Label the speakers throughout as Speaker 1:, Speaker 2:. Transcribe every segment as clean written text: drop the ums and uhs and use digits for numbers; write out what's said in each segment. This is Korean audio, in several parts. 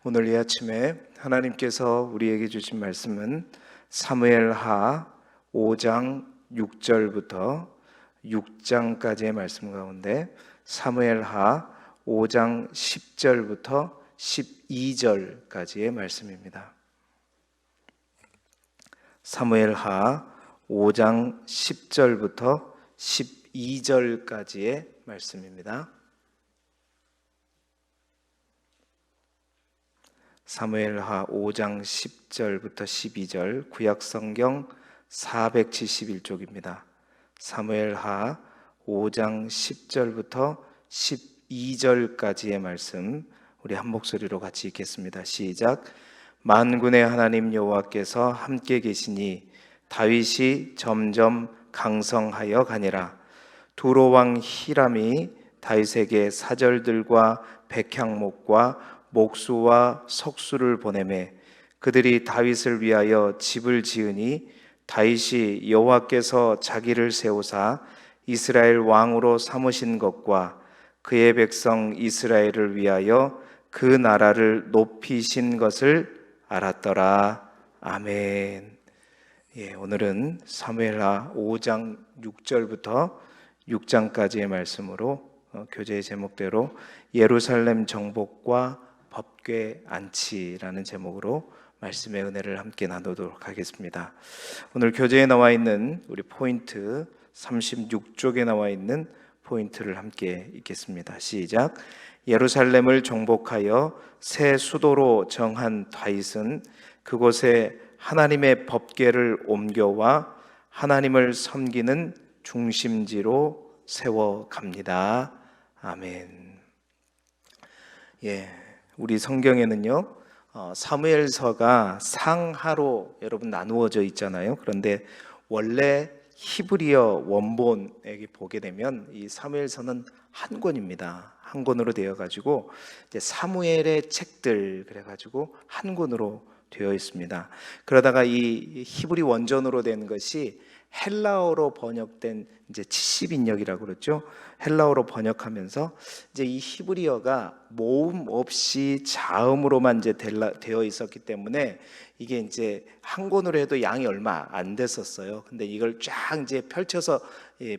Speaker 1: 오늘 이 아침에 하나님께서 우리에게 주신 말씀은 사무엘하 5장 6절부터 6장까지의 말씀 가운데 사무엘하 5장 10절부터 12절까지의 말씀입니다. 사무엘하 5장 10절부터 12절까지의 말씀입니다. 사무엘하 5장 10절부터 12절, 구약성경 471쪽입니다. 사무엘하 5장 10절부터 12절까지의 말씀 우리 한 목소리로 같이 읽겠습니다. 시작. 만군의 하나님 여호와께서 함께 계시니 다윗이 점점 강성하여 가니라. 두로 왕 히람이 다윗에게 사절들과 백향목과 목수와 석수를 보내매 그들이 다윗을 위하여 집을 지으니 다윗이 여호와께서 자기를 세우사 이스라엘 왕으로 삼으신 것과 그의 백성 이스라엘을 위하여 그 나라를 높이신 것을 알았더라. 아멘. 오늘은 사무엘하 5장 6절부터 6장까지의 말씀으로 교재의 제목대로 예루살렘 정복과 법궤 안치라는 제목으로 말씀의 은혜를 함께 나누도록 하겠습니다. 오늘 교재에 나와 있는 우리 포인트 36쪽에 나와 있는 포인트를 함께 읽겠습니다. 시작. 예루살렘을 정복하여 새 수도로 정한 다윗은 그곳에 하나님의 법궤를 옮겨와 하나님을 섬기는 중심지로 세워갑니다. 아멘. 우리 성경에는요, 사무엘서가 상하로 여러분 나누어져 있잖아요. 그런데 원래 히브리어 원본에 보게 되면 이 사무엘서는 한 권입니다. 한 권으로 되어 가지고 이제 사무엘의 책들 그래 가지고 한 권으로 되어 있습니다. 그러다가 이 히브리 원전으로 된 것이 헬라어로 번역된 이제 70인역이라고 그랬죠. 헬라어로 번역하면서 이제 이 히브리어가 모음 없이 자음으로만 이제 되어 있었기 때문에 이게 이제 한 권으로 해도 양이 얼마 안 됐었어요. 근데 이걸 쫙 이제 펼쳐서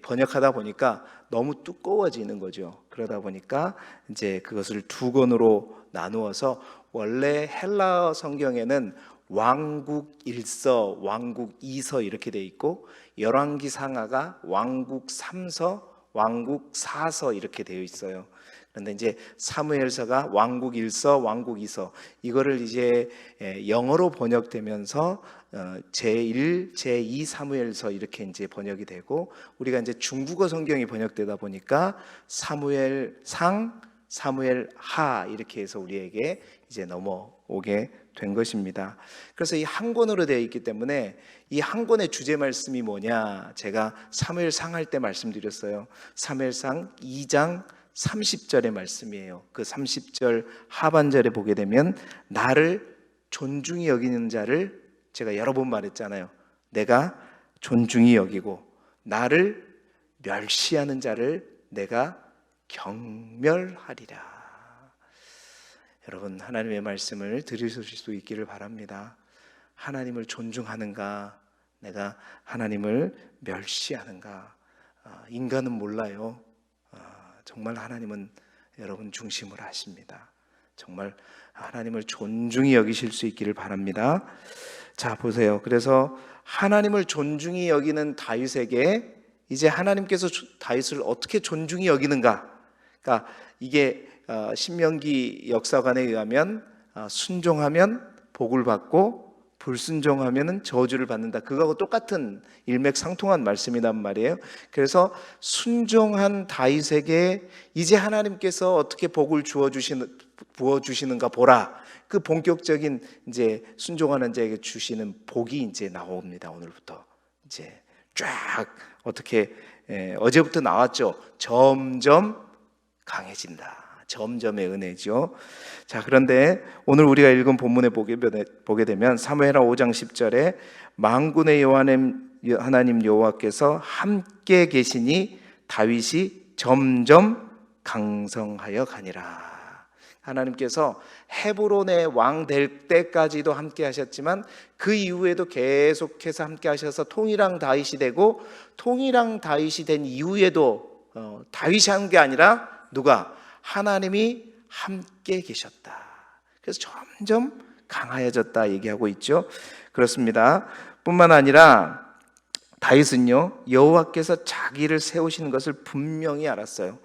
Speaker 1: 번역하다 보니까 너무 두꺼워지는 거죠. 그러다 보니까 이제 그것을 두 권으로 나누어서 원래 헬라어 성경에는 왕국 1서, 왕국 2서 이렇게 돼 있고 열왕기 상하가 왕국 3서, 왕국 4서 이렇게 되어 있어요. 그런데 이제 사무엘서가 왕국 1서, 왕국 2서 이거를 이제 영어로 번역되면서 제1, 제2 사무엘서 이렇게 이제 번역이 되고 우리가 이제 중국어 성경이 번역되다 보니까 사무엘상, 사무엘하 이렇게 해서 우리에게 이제 넘어오게 된 것입니다. 그래서 이 한 권으로 되어 있기 때문에 이 한 권의 주제 말씀이 뭐냐 제가 사무엘상 할 때 말씀드렸어요. 사무엘상 2장 30절의 말씀이에요. 그 30절 하반절에 보게 되면 나를 존중히 여기는 자를 제가 여러 번 말했잖아요. 내가 존중히 여기고 나를 멸시하는 자를 내가 경멸하리라. 여러분 하나님의 말씀을 들으실 수 있기를 바랍니다. 하나님을 존중하는가? 내가 하나님을 멸시하는가? 인간은 몰라요. 정말 하나님은 여러분 중심으로 하십니다. 정말 하나님을 존중히 여기실 수 있기를 바랍니다. 자 보세요. 그래서 하나님을 존중히 여기는 다윗에게 이제 하나님께서 다윗을 어떻게 존중히 여기는가? 그러니까 이게 신명기 역사관에 의하면 순종하면 복을 받고 불순종하면 저주를 받는다. 그거하고 똑같은 일맥상통한 말씀이란 말이에요. 그래서 순종한 다윗에게 이제 하나님께서 어떻게 복을 부어주시는가 보라. 그 본격적인 이제 순종하는 자에게 주시는 복이 이제 나옵니다. 오늘부터 이제 쫙 어떻게 어제부터 나왔죠. 점점 강해진다. 점점의 은혜죠. 자, 그런데 오늘 우리가 읽은 본문에 보게 되면 사무엘하 5장 10절에 만군의 하나님 여호와께서 함께 계시니 다윗이 점점 강성하여 가니라. 하나님께서 헤브론의 왕 될 때까지도 함께 하셨지만 그 이후에도 계속해서 함께 하셔서 통일왕 다윗이 되고, 통일왕 다윗이 된 이후에도 다윗이 한 게 아니라 누가? 하나님이 함께 계셨다. 그래서 점점 강하여졌다 얘기하고 있죠. 그렇습니다. 뿐만 아니라 다윗은요, 여호와께서 자기를 세우시는 것을 분명히 알았어요.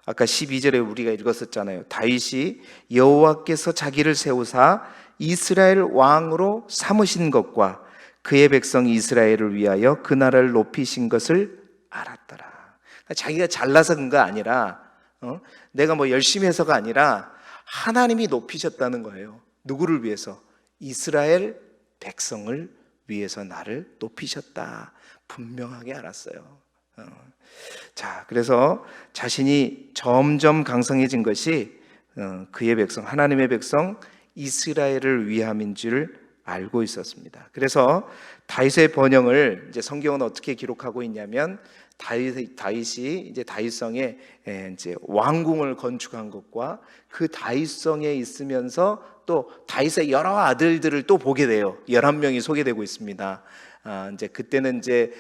Speaker 1: 아까 12절에 우리가 읽었었잖아요. 다윗이 여호와께서 자기를 세우사 이스라엘 왕으로 삼으신 것과 그의 백성 이스라엘을 위하여 그 나라를 높이신 것을 알았더라. 자기가 잘나서 그런 거 아니라, 내가 뭐 열심히 해서가 아니라 하나님이 높이셨다는 거예요. 누구를 위해서? 이스라엘 백성을 위해서 나를 높이셨다. 분명하게 알았어요. 자, 그래서 자신이 점점 강성해진 것이 그의 백성, 하나님의 백성 이스라엘을 위함인 줄 알고 있었습니다. 그래서 다윗의 번영을 이제 성경은 어떻게 기록하고 있냐면, 다윗이 이제 다윗성에 이제 왕궁을 건축한 것과 그 다윗성에 있으면서 또 다윗의 여러 아들들을 또 보게 돼요. 11명이 소개되고 있습니다. 이제 그때는 이제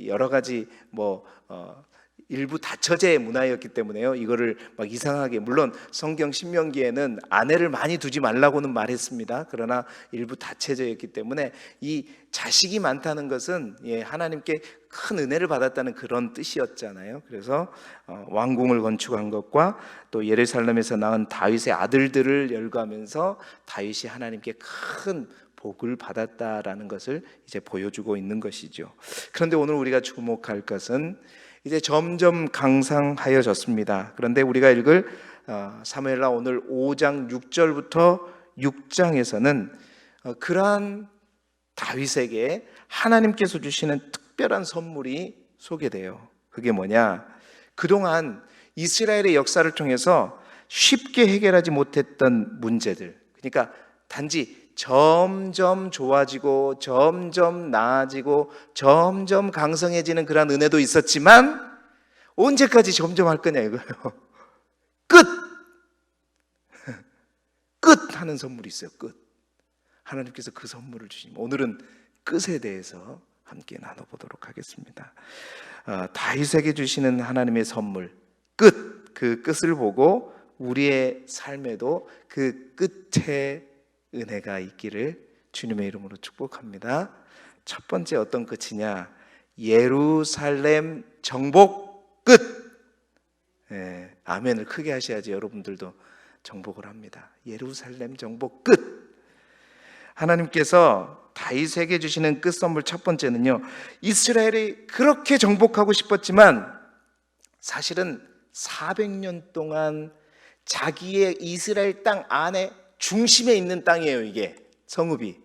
Speaker 1: 여러 가지 일부 다처제 문화였기 때문에요. 이거를 막 이상하게, 물론 성경 신명기에는 아내를 많이 두지 말라고는 말했습니다. 그러나 일부 다처제였기 때문에 이 자식이 많다는 것은 하나님께 큰 은혜를 받았다는 그런 뜻이었잖아요. 그래서 왕궁을 건축한 것과 또 예루살렘에서 낳은 다윗의 아들들을 열거하면서 다윗이 하나님께 큰 복을 받았다라는 것을 이제 보여주고 있는 것이죠. 그런데 오늘 우리가 주목할 것은 이제 점점 강상하여졌습니다. 그런데 우리가 읽을 사무엘하 오늘 5장 6절부터 6장에서는 그러한 다윗에게 하나님께서 주시는 특별한 선물이 소개돼요. 그게 뭐냐? 그동안 이스라엘의 역사를 통해서 쉽게 해결하지 못했던 문제들, 그러니까 단지 점점 좋아지고 점점 나아지고 점점 강성해지는 그런 은혜도 있었지만 언제까지 점점 할 거냐 이거예요. 끝! 끝! 하는 선물이 있어요. 끝. 하나님께서 그 선물을 주시면 오늘은 끝에 대해서 함께 나눠보도록 하겠습니다. 다윗에게 주시는 하나님의 선물 끝! 그 끝을 보고 우리의 삶에도 그 끝에 은혜가 있기를 주님의 이름으로 축복합니다. 첫 번째 어떤 끝이냐? 예루살렘 정복 끝! 아멘을 크게 하셔야지 여러분들도 정복을 합니다. 예루살렘 정복 끝! 하나님께서 다윗에게 주시는 끝 선물 첫 번째는요, 이스라엘이 그렇게 정복하고 싶었지만 사실은 400년 동안 자기의 이스라엘 땅 안에 중심에 있는 땅이에요. 이게 성읍이.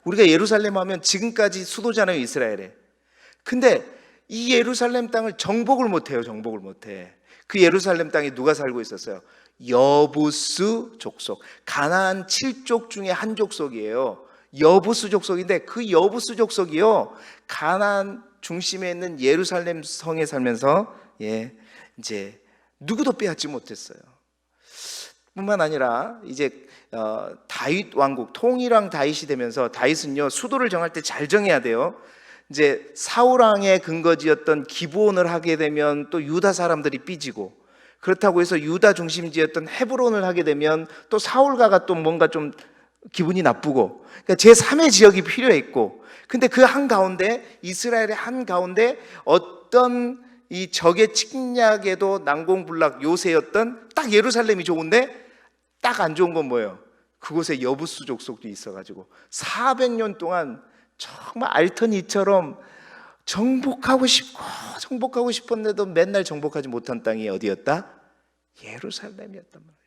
Speaker 1: 우리가 예루살렘 하면 지금까지 수도잖아요, 이스라엘에. 근데 이 예루살렘 땅을 정복을 못해요. 정복을 못해. 그 예루살렘 땅에 누가 살고 있었어요? 여부스 족속, 가나안 7족 중에 한 족속이에요. 여부스 족속인데 그 여부스 족속이요, 가나안 중심에 있는 예루살렘 성에 살면서 이제 누구도 빼앗지 못했어요. 뿐만 아니라 이제 다윗 왕국, 통일왕 다윗이 되면서, 다윗은요 수도를 정할 때 잘 정해야 돼요. 이제 사울 왕의 근거지였던 기브온을 하게 되면 또 유다 사람들이 삐지고, 그렇다고 해서 유다 중심지였던 헤브론을 하게 되면 또 사울가가 또 뭔가 좀 기분이 나쁘고, 그러니까 제3의 지역이 필요했고, 근데 그 한가운데, 이스라엘의 한가운데 어떤 이 적의 침략에도 난공불락 요새였던 딱 예루살렘이 좋은데, 딱 안 좋은 건 뭐예요? 그곳에 여부수 족속도 있어가지고 400년 동안 정말 알턴이처럼 정복하고 싶었는데도 맨날 정복하지 못한 땅이 어디였다? 예루살렘이었단 말이에요.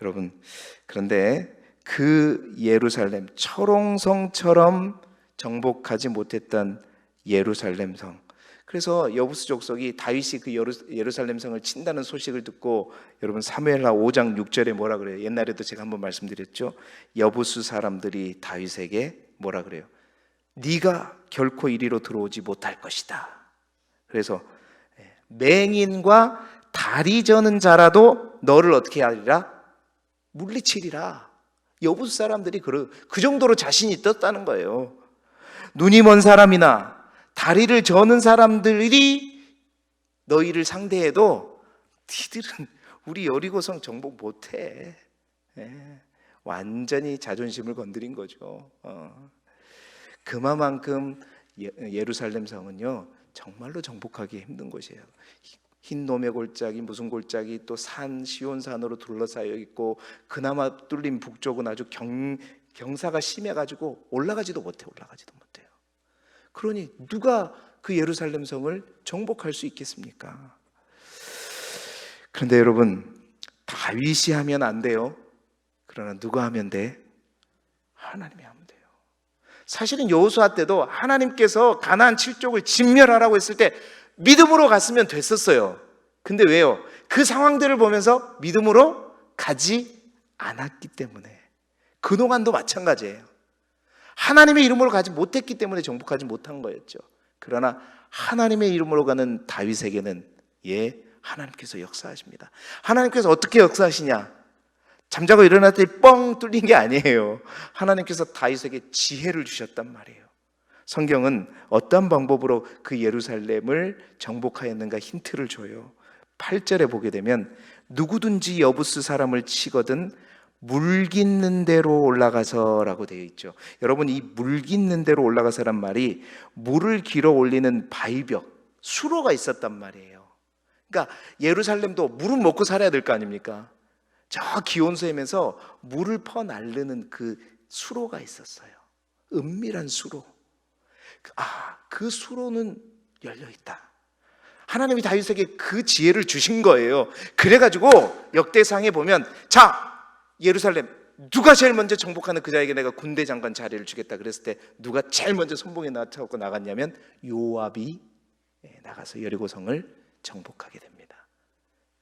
Speaker 1: 여러분, 그런데 그 예루살렘, 철옹성처럼 정복하지 못했던 예루살렘 성, 그래서 여부스 족속이 다윗이 그 예루살렘 성을 친다는 소식을 듣고, 여러분 사무엘하 5장 6절에 뭐라 그래요? 옛날에도 제가 한번 말씀드렸죠. 여부스 사람들이 다윗에게 뭐라 그래요? 네가 결코 이리로 들어오지 못할 것이다. 그래서 맹인과 다리 저는 자라도 너를 어떻게 하리라? 물리치리라. 여부수 사람들이 그 정도로 자신이 떴다는 거예요. 눈이 먼 사람이나 다리를 저는 사람들이 너희를 상대해도 니들은 우리 여리고성 정복 못해. 완전히 자존심을 건드린 거죠. 그만큼 예루살렘 성은요 정말로 정복하기 힘든 곳이에요. 흰 노매 골짜기, 무슨 골짜기, 또 산, 시온산으로 둘러싸여 있고 그나마 뚫린 북쪽은 아주 경사가 심해가지고 올라가지도 못해요. 그러니 누가 그 예루살렘 성을 정복할 수 있겠습니까? 그런데 여러분, 다윗이 하면 안 돼요. 그러나 누가 하면 돼? 하나님이 하면 돼요. 사실은 여호수아 때도 하나님께서 가나안 7족을 진멸하라고 했을 때 믿음으로 갔으면 됐었어요. 근데 왜요? 그 상황들을 보면서 믿음으로 가지 않았기 때문에. 그동안도 마찬가지예요. 하나님의 이름으로 가지 못했기 때문에 정복하지 못한 거였죠. 그러나 하나님의 이름으로 가는 다윗에게는 하나님께서 역사하십니다. 하나님께서 어떻게 역사하시냐? 잠자고 일어났더니 뻥 뚫린 게 아니에요. 하나님께서 다윗에게 지혜를 주셨단 말이에요. 성경은 어떤 방법으로 그 예루살렘을 정복하였는가 힌트를 줘요. 8절에 보게 되면 누구든지 여부스 사람을 치거든 물 깃는 데로 올라가서라고 되어 있죠. 여러분, 이 물 깃는 데로 올라가서란 말이 물을 길어 올리는 바위벽, 수로가 있었단 말이에요. 그러니까 예루살렘도 물은 먹고 살아야 될 거 아닙니까? 저 기온샘에서 물을 퍼 나르는 그 수로가 있었어요. 은밀한 수로. 그 수로는 열려 있다. 하나님이 다윗에게 그 지혜를 주신 거예요. 그래가지고 역대상에 보면 예루살렘 누가 제일 먼저 정복하는 그 자에게 내가 군대 장관 자리를 주겠다 그랬을 때 누가 제일 먼저 선봉에 나타고 나갔냐면 요압이 나가서 여리고성을 정복하게 됩니다.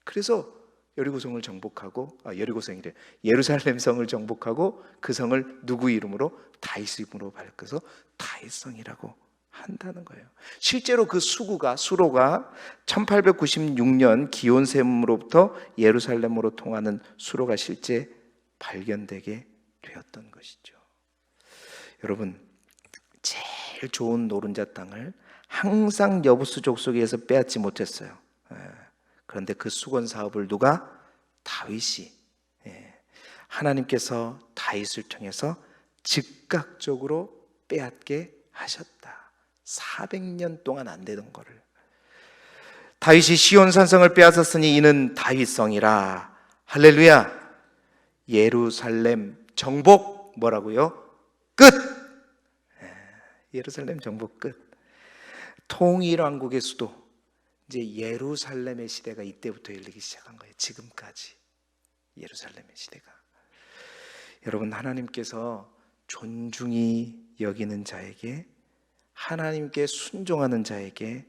Speaker 1: 그래서 여리고성을 정복하고 예루살렘 성을 정복하고 그 성을 누구 이름으로? 다윗 이름으로 밝혀서 다윗성이라고 한다는 거예요. 실제로 그 수로가 1896년 기온샘으로부터 예루살렘으로 통하는 수로가 실제 발견되게 되었던 것이죠. 여러분, 제일 좋은 노른자 땅을 항상 여부수 족속에서 빼앗지 못했어요. 그런데 그 수건 사업을 누가? 다윗이. 하나님께서 다윗을 통해서 즉각적으로 빼앗게 하셨다. 400년 동안 안 되던 거를. 다윗이 시온 산성을 빼앗았으니 이는 다윗성이라. 할렐루야. 예루살렘 정복 뭐라고요? 끝. 예루살렘 정복 끝. 통일왕국의 수도 이제 예루살렘의 시대가 이때부터 열리기 시작한 거예요. 지금까지 예루살렘의 시대가. 여러분, 하나님께서 존중히 여기는 자에게, 하나님께 순종하는 자에게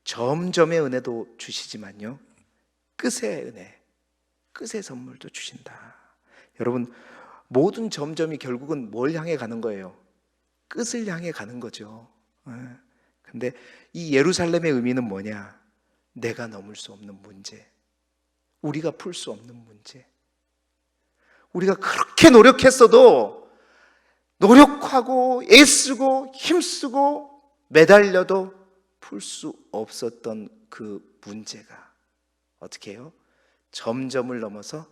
Speaker 1: 점점의 은혜도 주시지만요, 끝의 은혜, 끝의 선물도 주신다. 여러분, 모든 점점이 결국은 뭘 향해 가는 거예요? 끝을 향해 가는 거죠. 근데 이 예루살렘의 의미는 뭐냐? 내가 넘을 수 없는 문제, 우리가 풀 수 없는 문제, 우리가 그렇게 노력했어도, 노력하고 애쓰고 힘쓰고 매달려도 풀 수 없었던 그 문제가 어떻게 해요? 점점을 넘어서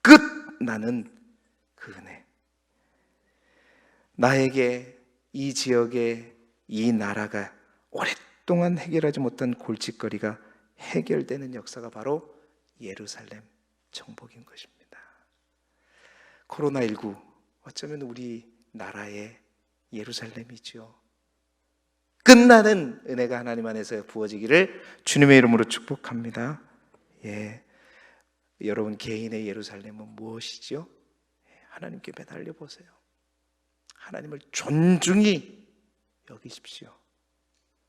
Speaker 1: 끝나는 그 은혜. 나에게, 이 지역에, 이 나라가 오랫동안 해결하지 못한 골칫거리가 해결되는 역사가 바로 예루살렘 정복인 것입니다. 코로나19 어쩌면 우리 나라의 예루살렘이죠. 끝나는 은혜가 하나님 안에서 부어지기를 주님의 이름으로 축복합니다. 여러분 개인의 예루살렘은 무엇이죠? 하나님께 매달려 보세요. 하나님을 존중히 여기십시오.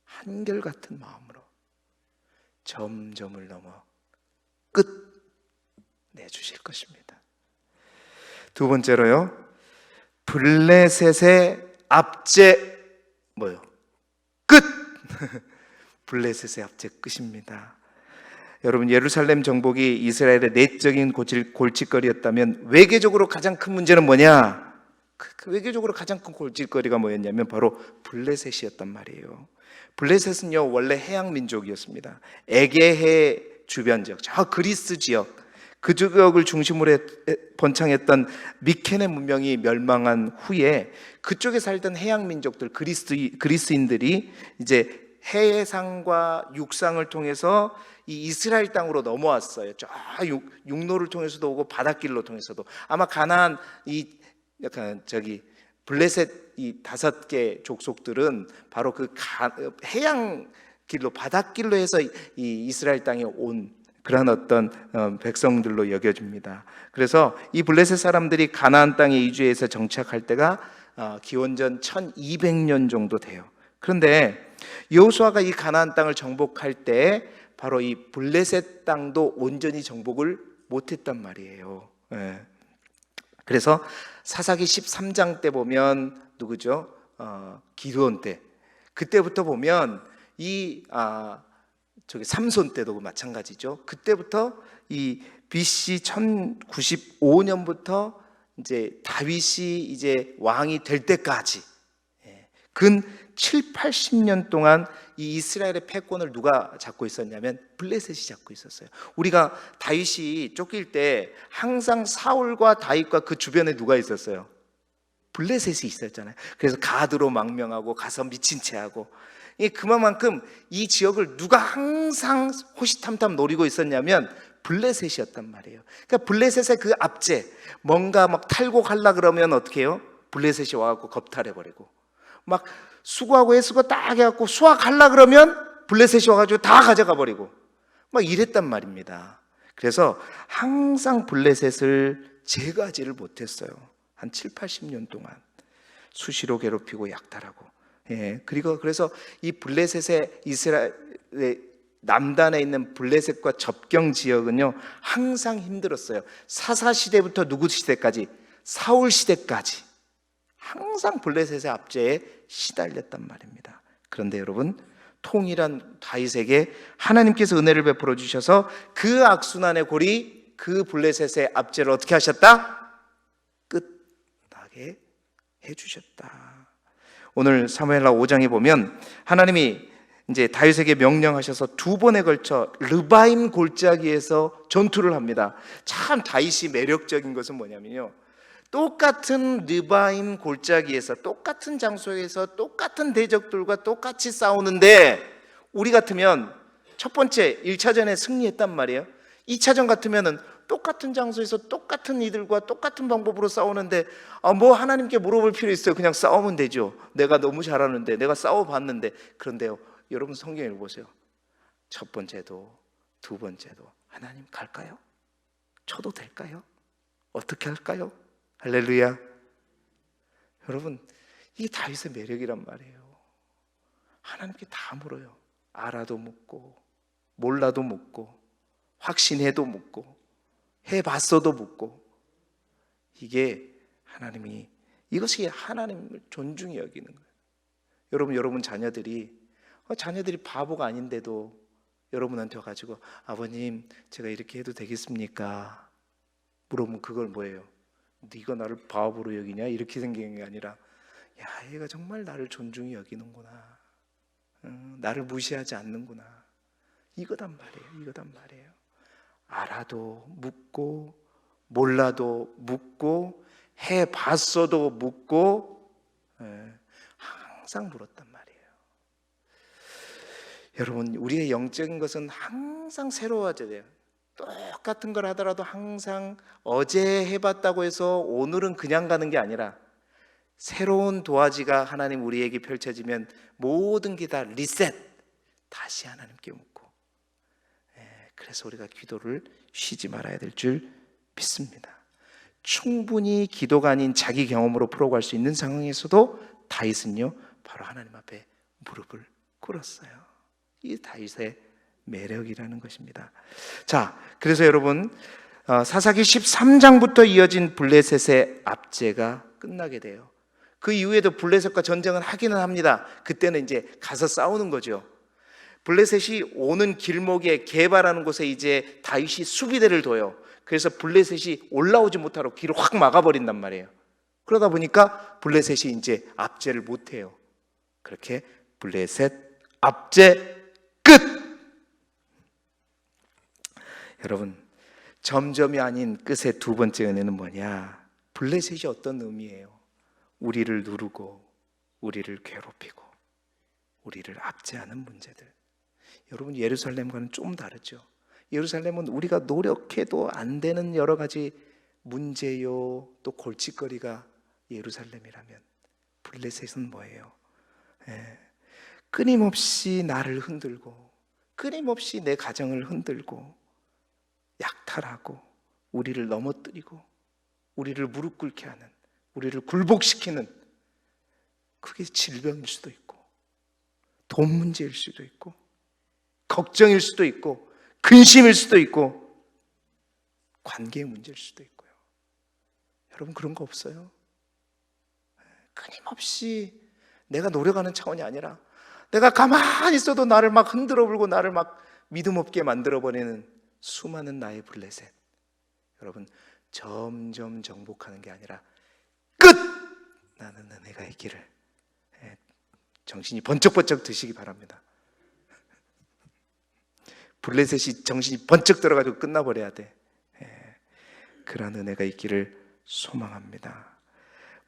Speaker 1: 한결같은 마음으로 점점을 넘어 끝 내주실 것입니다. 두 번째로요, 블레셋의 압제 끝. 블레셋의 압제 끝입니다. 여러분, 예루살렘 정복이 이스라엘의 내적인 골칫거리였다면 외교적으로 가장 큰 문제는 뭐냐? 외교적으로 가장 큰 골칫거리가 뭐였냐면 바로 블레셋이었단 말이에요. 블레셋은요, 원래 해양 민족이었습니다. 에게해 주변 지역, 저 그리스 지역, 그 지역을 중심으로 번창했던 미케네 문명이 멸망한 후에 그쪽에 살던 해양 민족들, 그리스인들이 이제 해상과 육상을 통해서 이 이스라엘 땅으로 넘어왔어요. 저 육로를 통해서도 오고 바닷길로 통해서도. 아마 가나안 이 약간 블레셋 이 5개 족속들은 바로 그 해양 길로, 바닷길로 해서 이 이스라엘 땅에 온 그런 어떤 백성들로 여겨집니다. 그래서 이 블레셋 사람들이 가나안 땅에 이주해서 정착할 때가 기원전 1200년 정도 돼요. 그런데 여호수아가 이 가나안 땅을 정복할 때 바로 이 블레셋 땅도 온전히 정복을 못했단 말이에요. 그래서 사사기 13장 때 보면 누구죠? 기드온 때, 그때부터 보면 이 삼손 때도 마찬가지죠. 그때부터 이 BC 1095년부터 이제 다윗이 이제 왕이 될 때까지 근 7, 80년 동안 이 이스라엘의 패권을 누가 잡고 있었냐면 블레셋이 잡고 있었어요. 우리가 다윗이 쫓길 때 항상 사울과 다윗과 그 주변에 누가 있었어요? 블레셋이 있었잖아요. 그래서 가드로 망명하고 가서 미친 채 하고, 그만큼 이 지역을 누가 항상 호시탐탐 노리고 있었냐면 블레셋이었단 말이에요. 그러니까 블레셋의 그 압제, 뭔가 막 탈고 갈라 그러면 어떻게 해요? 블레셋이 와갖고 겁탈해버리고, 막 수고하고 애쓰고 딱 해갖고 수확하려 그러면 블레셋이 와가지고 다 가져가 버리고 막 이랬단 말입니다. 그래서 항상 블레셋을 제거하지를 못했어요. 한 7, 80년 동안 수시로 괴롭히고 약탈하고. 그리고 그래서 이 블레셋의 이스라엘의 남단에 있는 블레셋과 접경 지역은요 항상 힘들었어요. 사사 시대부터 누구 시대까지? 사울 시대까지 항상 블레셋의 압제에 시달렸단 말입니다. 그런데 여러분, 통일한 다윗에게 하나님께서 은혜를 베풀어 주셔서 그 악순환의 고리, 그 블레셋의 압제를 어떻게 하셨다? 끝나게 해주셨다. 오늘 사무엘하 5장에 보면 하나님이 이제 다윗에게 명령하셔서 2번에 걸쳐 르바임 골짜기에서 전투를 합니다. 참 다윗이 매력적인 것은 뭐냐면요, 똑같은 르바임 골짜기에서 똑같은 장소에서 똑같은 대적들과 똑같이 싸우는데 우리 같으면 첫 번째 1차전에 승리했단 말이에요. 2차전 같으면은 똑같은 장소에서 똑같은 이들과 똑같은 방법으로 싸우는데 뭐 하나님께 물어볼 필요 있어요? 그냥 싸우면 되죠. 내가 너무 잘하는데, 내가 싸워봤는데. 그런데요, 여러분 성경 읽어보세요. 첫 번째도 두 번째도 하나님 갈까요? 쳐도 될까요? 어떻게 할까요? 할렐루야. 여러분, 이게 다윗의 매력이란 말이에요. 하나님께 다 물어요. 알아도 묻고 몰라도 묻고 확신해도 묻고 해봤어도 묻고. 이것이 하나님을 존중히 여기는 거예요. 여러분 자녀들이 바보가 아닌데도 여러분한테 와가지고 아버님 제가 이렇게 해도 되겠습니까? 물어보면 그걸 뭐예요? 네가 나를 바보로 여기냐? 이렇게 생기는 게 아니라 야, 얘가 정말 나를 존중히 여기는구나, 나를 무시하지 않는구나, 이거단 말이에요. 알아도 묻고 몰라도 묻고 해봤어도 묻고 항상 물었단 말이에요. 여러분, 우리의 영적인 것은 항상 새로워져야 돼요. 똑같은 걸 하더라도 항상 어제 해봤다고 해서 오늘은 그냥 가는 게 아니라 새로운 도화지가 하나님 우리에게 펼쳐지면 모든 게 다 리셋, 다시 하나님께 묻고. 그래서 우리가 기도를 쉬지 말아야 될 줄 믿습니다. 충분히 기도가 아닌 자기 경험으로 풀어갈 수 있는 상황에서도 다윗은요 바로 하나님 앞에 무릎을 꿇었어요. 이 다윗의 매력이라는 것입니다. 자, 그래서 여러분, 사사기 13장부터 이어진 블레셋의 압제가 끝나게 돼요. 그 이후에도 블레셋과 전쟁은 하기는 합니다. 그때는 이제 가서 싸우는 거죠. 블레셋이 오는 길목에 개발하는 곳에 이제 다윗이 수비대를 둬요. 그래서 블레셋이 올라오지 못하도록 길을 확 막아버린단 말이에요. 그러다 보니까 블레셋이 이제 압제를 못해요. 그렇게 블레셋 압제 끝! 여러분, 점점이 아닌 끝의 두 번째 은혜는 뭐냐? 블레셋이 어떤 의미예요? 우리를 누르고 우리를 괴롭히고 우리를 압제하는 문제들. 여러분, 예루살렘과는 좀 다르죠. 예루살렘은 우리가 노력해도 안 되는 여러 가지 문제요, 또 골칫거리가 예루살렘이라면, 블레셋은 뭐예요? 끊임없이 나를 흔들고 끊임없이 내 가정을 흔들고 약탈하고 우리를 넘어뜨리고 우리를 무릎 꿇게 하는, 우리를 굴복시키는, 그게 질병일 수도 있고 돈 문제일 수도 있고 걱정일 수도 있고 근심일 수도 있고 관계의 문제일 수도 있고요. 여러분, 그런 거 없어요? 끊임없이 내가 노력하는 차원이 아니라 내가 가만히 있어도 나를 막 흔들어 불고 나를 막 믿음 없게 만들어버리는 수많은 나의 블레셋. 여러분, 점점 정복하는 게 아니라 끝! 나는 은혜가 있기를 정신이 번쩍번쩍 드시기 바랍니다. 블레셋이 정신이 번쩍 들어가지고 끝나버려야 돼. 그런 은혜가 있기를 소망합니다.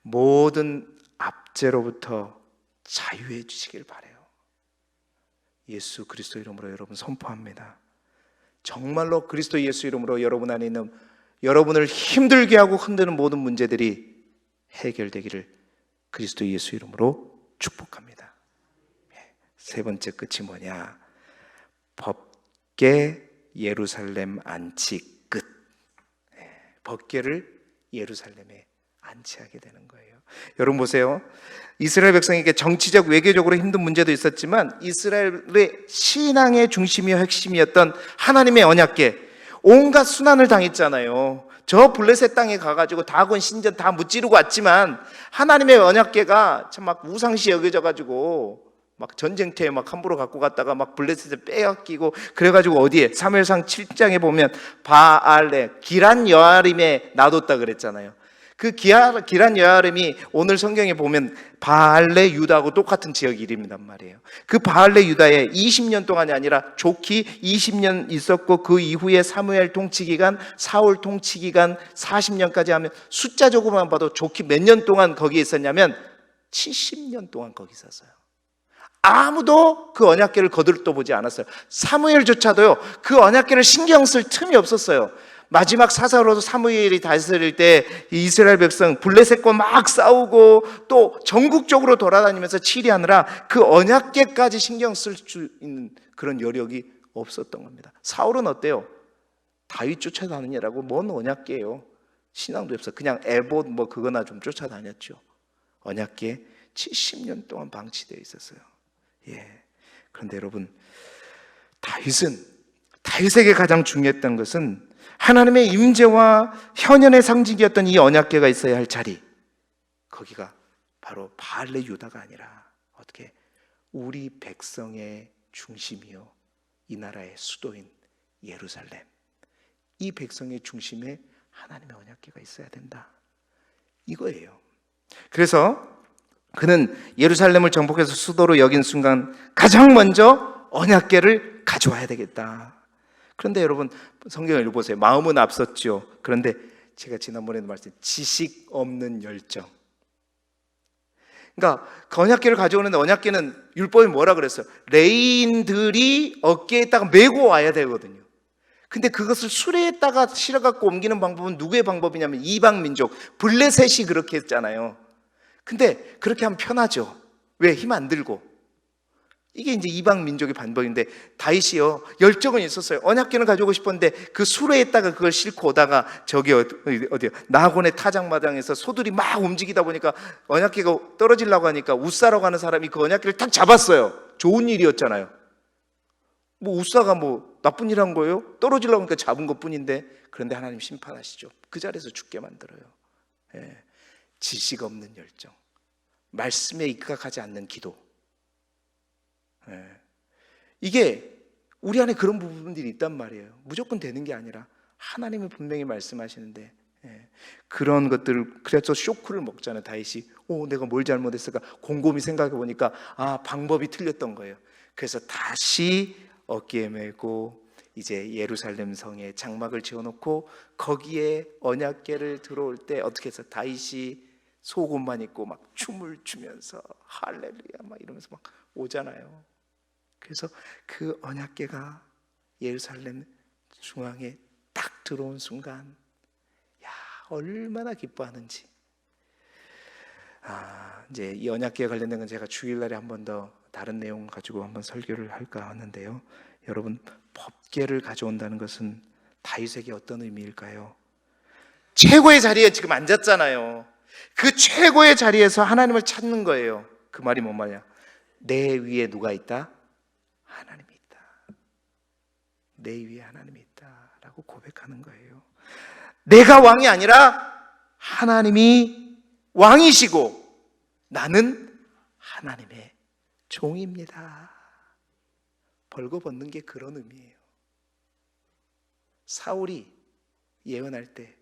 Speaker 1: 모든 압제로부터 자유해 주시길 바라요. 예수 그리스도 이름으로 여러분 선포합니다. 정말로 그리스도 예수 이름으로 여러분 안에 있는, 여러분을 힘들게 하고 흔드는 모든 문제들이 해결되기를 그리스도 예수 이름으로 축복합니다. 세 번째 끝이 뭐냐? 법궤 예루살렘 안치 끝. 법궤를 예루살렘에 안치하게 되는 거예요. 여러분 보세요. 이스라엘 백성에게 정치적 외교적으로 힘든 문제도 있었지만 이스라엘의 신앙의 중심이요 핵심이었던 하나님의 언약궤, 온갖 순환을 당했잖아요. 저 블레셋 땅에 가가지고 다곤 신전 다 무찌르고 왔지만 하나님의 언약궤가 참 막 우상시 여겨져가지고 막 전쟁터에 막 함부로 갖고 갔다가 막 블레셋에 빼앗기고 그래가지고 어디에 사무엘상 7장에 보면 바알레 기란 여아림에 놔뒀다 그랬잖아요. 그 기란 여아림이 오늘 성경에 보면 바알레 유다하고 똑같은 지역 이름이란 말이에요. 그 바알레 유다에 20년 동안이 아니라 좋기 20년 있었고 그 이후에 사무엘 통치기간, 사울 통치기간 40년까지 하면 숫자적으로만 봐도 좋기 몇 년 동안 거기에 있었냐면 70년 동안 거기 있었어요. 아무도 그 언약궤를 거들떠보지 않았어요. 사무엘조차도요, 그 언약궤를 신경 쓸 틈이 없었어요. 마지막 사사로도 사무엘이 다스릴 때 이스라엘 백성 블레셋과 막 싸우고 또 전국적으로 돌아다니면서 치리하느라 그 언약궤까지 신경 쓸 수 있는 그런 여력이 없었던 겁니다. 사울은 어때요? 다윗 쫓아다니느라고 뭔 언약궤예요? 신앙도 없어. 그냥 에봇 뭐 그거나 좀 쫓아다녔죠. 언약궤 70년 동안 방치되어 있었어요. 그런데 여러분, 다윗에게 가장 중요했던 것은 하나님의 임재와 현현의 상징이었던 이 언약궤가 있어야 할 자리, 거기가 바로 바알레 유다가 아니라 어떻게 우리 백성의 중심이요, 이 나라의 수도인 예루살렘, 이 백성의 중심에 하나님의 언약궤가 있어야 된다, 이거예요. 그래서 그는 예루살렘을 정복해서 수도로 여긴 순간 가장 먼저 언약궤를 가져와야 되겠다. 그런데 여러분, 성경을 읽어보세요. 마음은 앞섰죠. 그런데 제가 지난번에도 말씀드린 지식 없는 열정. 그러니까 그 언약궤를 가져오는데, 언약궤는 율법이 뭐라 그랬어요? 레인들이 어깨에다가 메고 와야 되거든요. 근데 그것을 수레에다가 실어갖고 옮기는 방법은 누구의 방법이냐면 이방 민족 블레셋이 그렇게 했잖아요. 근데 그렇게 하면 편하죠. 왜? 힘 안 들고. 이게 이제 이방 민족의 반복인데, 다윗이요, 열정은 있었어요. 언약궤는 가져오고 싶었는데 그 수레에다가 그걸 싣고 오다가 저기 어디요? 나곤의 타작마당에서 소들이 막 움직이다 보니까 언약궤가 떨어지려고 하니까 웃사라고 가는 사람이 그 언약궤를 탁 잡았어요. 좋은 일이었잖아요. 뭐 웃사가 뭐 나쁜 일 한 거예요? 떨어지려고 하니까 잡은 것 뿐인데. 그런데 하나님 심판하시죠. 그 자리에서 죽게 만들어요. 지식 없는 열정, 말씀에 입각하지 않는 기도. 이게 우리 안에 그런 부분들이 있단 말이에요. 무조건 되는 게 아니라 하나님은 분명히 말씀하시는데, 그런 것들을, 그래서 쇼크를 먹잖아요. 다윗이 내가 뭘 잘못했을까 곰곰이 생각해 보니까 방법이 틀렸던 거예요. 그래서 다시 어깨에 메고 이제 예루살렘 성에 장막을 지어놓고 거기에 언약궤를 들어올 때 어떻게 해서 다윗이 속옷만 입고 막 춤을 추면서 할렐루야 막 이러면서 막 오잖아요. 그래서 그 언약궤가 예루살렘 중앙에 딱 들어온 순간, 야, 얼마나 기뻐하는지. 이제 이 언약궤에 관련된 건 제가 주일날에 한 번 더 다른 내용 가지고 한번 설교를 할까 하는데요. 여러분, 법궤를 가져온다는 것은 다윗에게 어떤 의미일까요? 최고의 자리에 지금 앉았잖아요. 그 최고의 자리에서 하나님을 찾는 거예요. 그 말이 뭔 말이야? 내 위에 누가 있다? 하나님이 있다. 내 위에 하나님이 있다라고 고백하는 거예요. 내가 왕이 아니라 하나님이 왕이시고 나는 하나님의 종입니다. 벌거벗는 게 그런 의미예요. 사울이 예언할 때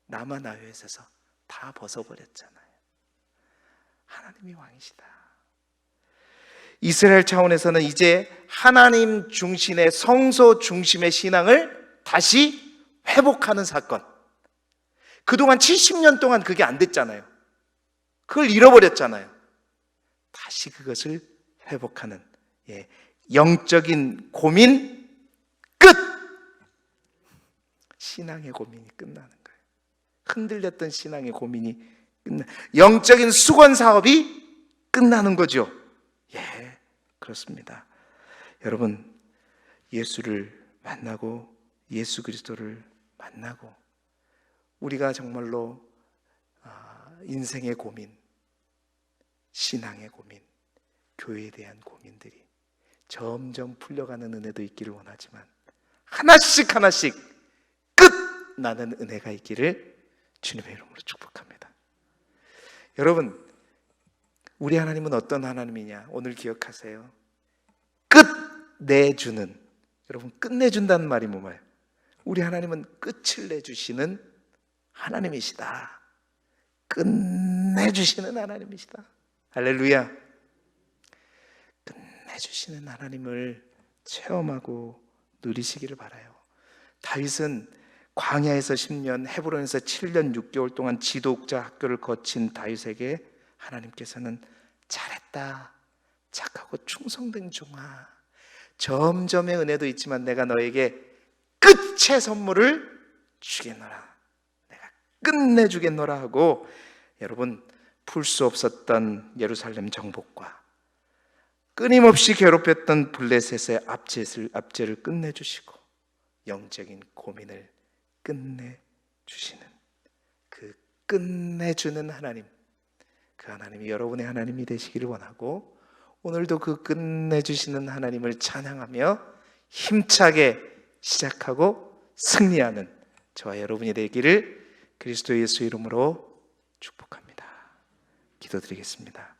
Speaker 1: 나만 아유에서 다 벗어버렸잖아요. 하나님이 왕이시다. 이스라엘 차원에서는 이제 하나님 중심의 성소 중심의 신앙을 다시 회복하는 사건. 그동안 70년 동안 그게 안 됐잖아요. 그걸 잃어버렸잖아요. 다시 그것을 회복하는 영적인 고민 끝! 신앙의 고민이 끝나는 거예요. 흔들렸던 신앙의 고민이 영적인 수건 사업이 끝나는 거죠. 그렇습니다. 여러분, 예수를 만나고 예수 그리스도를 만나고 우리가 정말로 인생의 고민, 신앙의 고민, 교회에 대한 고민들이 점점 풀려가는 은혜도 있기를 원하지만 하나씩 하나씩 끝나는 은혜가 있기를 주님의 이름으로 축복합니다. 여러분, 우리 하나님은 어떤 하나님이냐? 오늘 기억하세요. 끝내주는, 여러분, 끝내준다는 말이 뭐예요? 우리 하나님은 끝을 내주시는 하나님이시다. 끝내주시는 하나님이시다. 할렐루야. 끝내주시는 하나님을 체험하고 누리시기를 바라요. 다윗은 광야에서 10년, 헤브론에서 7년 6개월 동안 지도자 학교를 거친 다윗에게 하나님께서는 잘했다, 착하고 충성된 종아, 점점의 은혜도 있지만 내가 너에게 끝의 선물을 주겠노라, 내가 끝내주겠노라 하고, 여러분, 풀 수 없었던 예루살렘 정복과 끊임없이 괴롭혔던 블레셋의 압제를 끝내주시고 영적인 고민을 끝내주시는 그 끝내주는 하나님, 그 하나님이 여러분의 하나님이 되시기를 원하고, 오늘도 그 끝내주시는 하나님을 찬양하며 힘차게 시작하고 승리하는 저와 여러분이 되기를 그리스도 예수 이름으로 축복합니다. 기도드리겠습니다.